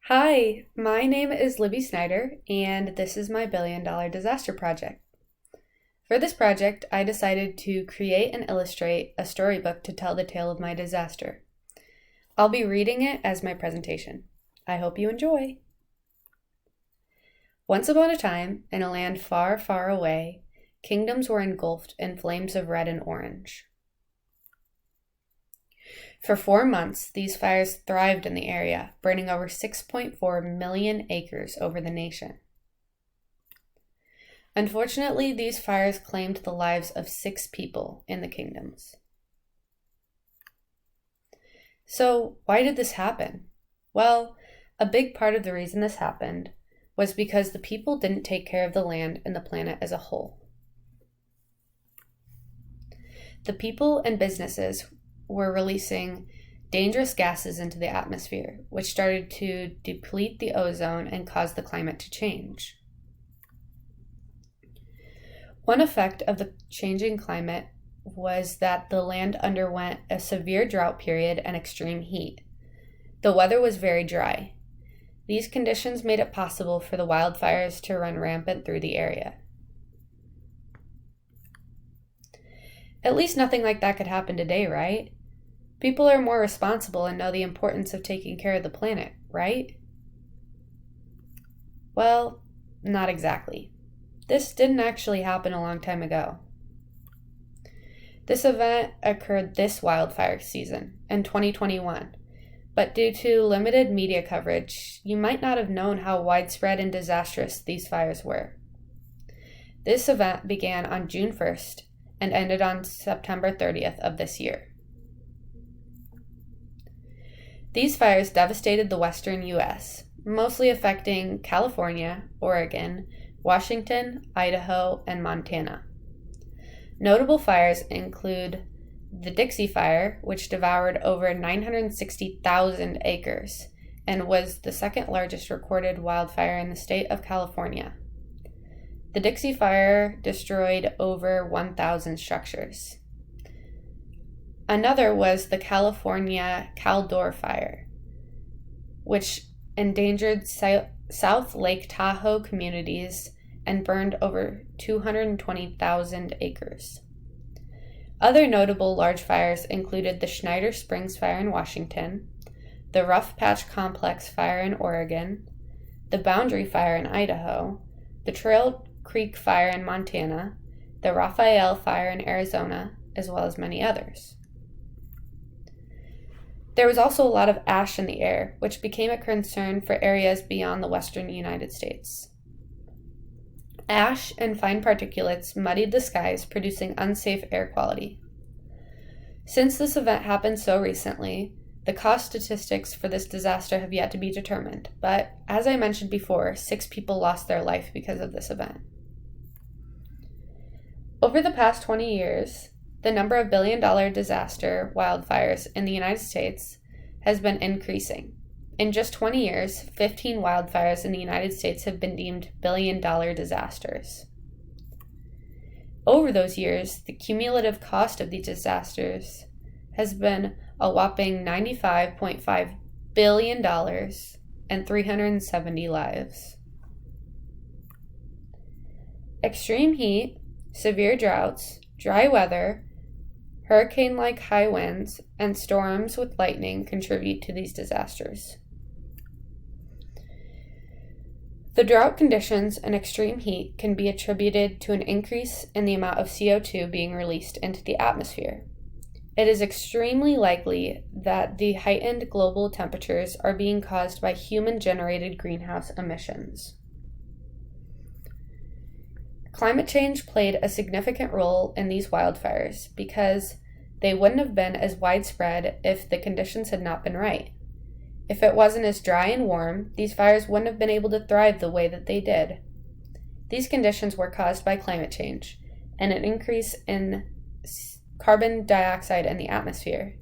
Hi, my name is Libby Snyder, and this is my $1 billion disaster project. For this project, I decided to create and illustrate a storybook to tell the tale of my disaster. I'll be reading it as my presentation. I hope you enjoy. Once upon a time, in a land far, far away, kingdoms were engulfed in flames of red and orange. For 4 months, these fires thrived in the area, burning over 6.4 million acres over the nation. Unfortunately, these fires claimed the lives of 6 people in the kingdoms. So, why did this happen? Well, a big part of the reason this happened was because the people didn't take care of the land and the planet as a whole. The people and businesses were releasing dangerous gases into the atmosphere, which started to deplete the ozone and cause the climate to change. One effect of the changing climate was that the land underwent a severe drought period and extreme heat. The weather was very dry. These conditions made it possible for the wildfires to run rampant through the area. At least nothing like that could happen today, right? People are more responsible and know the importance of taking care of the planet, right? Well, not exactly. This didn't actually happen a long time ago. This event occurred this wildfire season, in 2021, but due to limited media coverage, you might not have known how widespread and disastrous these fires were. This event began on June 1st and ended on September 30th of this year. These fires devastated the western U.S., mostly affecting California, Oregon, Washington, Idaho, and Montana. Notable fires include the Dixie Fire, which devoured over 960,000 acres and was the second largest recorded wildfire in the state of California. The Dixie Fire destroyed over 1,000 structures. Another was the California Caldor Fire, which endangered South Lake Tahoe communities and burned over 220,000 acres. Other notable large fires included the Schneider Springs Fire in Washington, the Rough Patch Complex Fire in Oregon, the Boundary Fire in Idaho, the Trail Creek Fire in Montana, the Raphael Fire in Arizona, as well as many others. There was also a lot of ash in the air, which became a concern for areas beyond the western United States. Ash and fine particulates muddied the skies, producing unsafe air quality. Since this event happened so recently, the cost statistics for this disaster have yet to be determined, but as I mentioned before, 6 people lost their life because of this event. Over the past 20 years, the number of billion-dollar disaster wildfires in the United States has been increasing. In just 20 years, 15 wildfires in the United States have been deemed billion-dollar disasters. Over those years, the cumulative cost of these disasters has been a whopping $95.5 billion and 370 lives. Extreme heat, severe droughts, dry weather, hurricane-like high winds, and storms with lightning contribute to these disasters. The drought conditions and extreme heat can be attributed to an increase in the amount of CO2 being released into the atmosphere. It is extremely likely that the heightened global temperatures are being caused by human-generated greenhouse emissions. Climate change played a significant role in these wildfires because they wouldn't have been as widespread if the conditions had not been right. If it wasn't as dry and warm, these fires wouldn't have been able to thrive the way that they did. These conditions were caused by climate change and an increase in carbon dioxide in the atmosphere.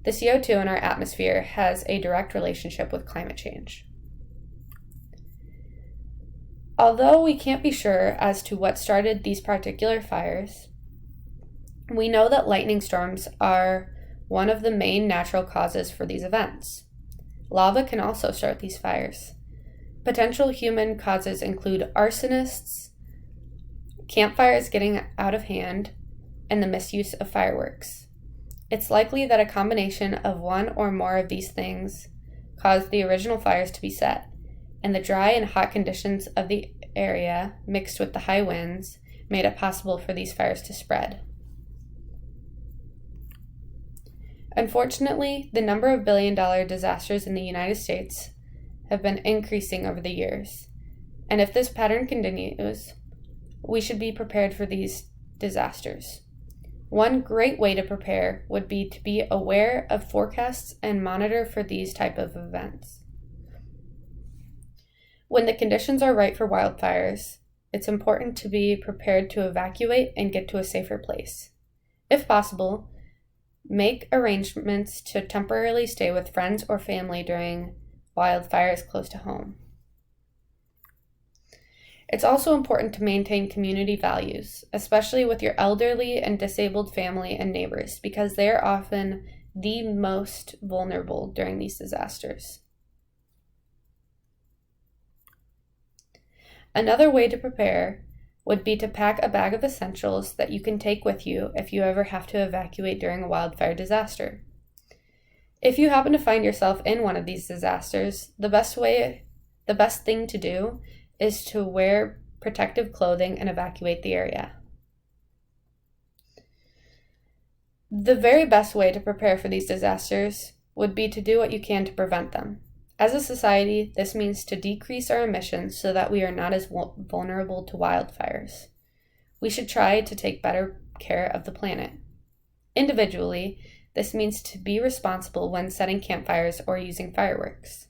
The CO2 in our atmosphere has a direct relationship with climate change. Although we can't be sure as to what started these particular fires, we know that lightning storms are one of the main natural causes for these events. Lava can also start these fires. Potential human causes include arsonists, campfires getting out of hand, and the misuse of fireworks. It's likely that a combination of one or more of these things caused the original fires to be set, and the dry and hot conditions of the area, mixed with the high winds, made it possible for these fires to spread. Unfortunately, the number of billion-dollar disasters in the United States have been increasing over the years, and if this pattern continues, we should be prepared for these disasters. One great way to prepare would be to be aware of forecasts and monitor for these type of events. When the conditions are right for wildfires, it's important to be prepared to evacuate and get to a safer place. If possible, make arrangements to temporarily stay with friends or family during wildfires close to home. It's also important to maintain community values, especially with your elderly and disabled family and neighbors, because they are often the most vulnerable during these disasters. Another way to prepare would be to pack a bag of essentials that you can take with you if you ever have to evacuate during a wildfire disaster. If you happen to find yourself in one of these disasters, the best thing to do is to wear protective clothing and evacuate the area. The very best way to prepare for these disasters would be to do what you can to prevent them. As a society, this means to decrease our emissions so that we are not as vulnerable to wildfires. We should try to take better care of the planet. Individually, this means to be responsible when setting campfires or using fireworks.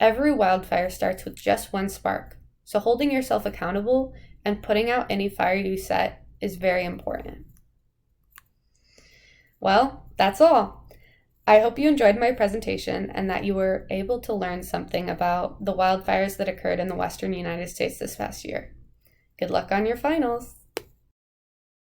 Every wildfire starts with just one spark, so holding yourself accountable and putting out any fire you set is very important. Well, that's all. I hope you enjoyed my presentation and that you were able to learn something about the wildfires that occurred in the western United States this past year. Good luck on your finals!